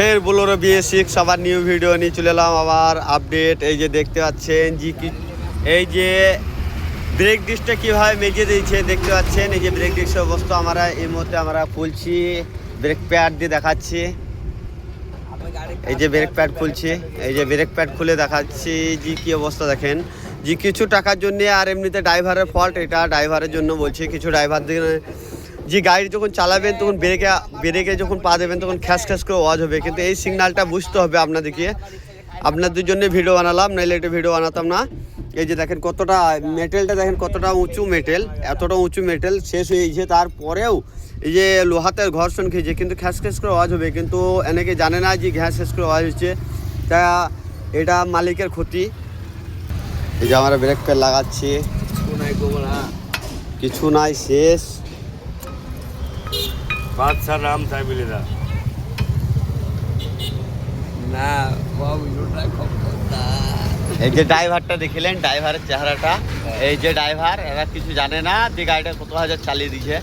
ফের Bolero BS6 আবার new video নিয়ে চলে এলাম আবার আপডেট। এই যে দেখতে পাচ্ছেন এই যে ব্রেক ডিস্কটা কীভাবে মেজে দিয়েছে দেখতে পাচ্ছেন। এই যে ব্রেক ডিস্কের অবস্থা আমরা এই মুহূর্তে আমরা খুলছি, ব্রেক প্যাড দিয়ে দেখাচ্ছি। এই যে ব্রেক প্যাড খুলছি, এই যে ব্রেক প্যাড খুলে দেখাচ্ছি যে কী অবস্থা দেখেন। যে কিছু টাকার জন্য আর এমনিতে ড্রাইভারের ফল্ট, এটা ড্রাইভারের জন্য বলছি। কিছু ড্রাইভার যে গাড়ি যখন চালাবেন তখন ব্রেকে যখন পা দেবেন তখন খ্যাস খ্যাস করে আওয়াজ হবে, কিন্তু এই সিগন্যালটা বুঝতে হবে আপনাদেরকে। আপনাদের জন্য ভিডিও বানালাম, নাহলে একটা ভিডিও বানাতাম না। এই যে দেখেন কতটা মেটেলটা, দেখেন কতটা উঁচু মেটেল, এতটা উঁচু মেটেল শেষ হয়েছে, তারপরেও এই যে লোহাতে ঘর্ষণ খেয়েছে কিন্তু খ্যাস খ্যাস করে আওয়াজ হবে, কিন্তু অনেকে জানে না যে ঘ্যাস খ্যাস করে আওয়াজ হচ্ছে, তা এটা মালিকের ক্ষতি। এই যে আমরা ব্রেক প্যাড লাগাচ্ছি, কিছু নাই শেষ। বাদশাহ নাম তাই বলে না এই যে ড্রাইভারটা দেখিলেন, ড্রাইভারের চেহারাটা। এই যে ড্রাইভার, এরা কিছু জানে না যে গাড়িটা কত হাজার চালিয়ে দিয়েছে।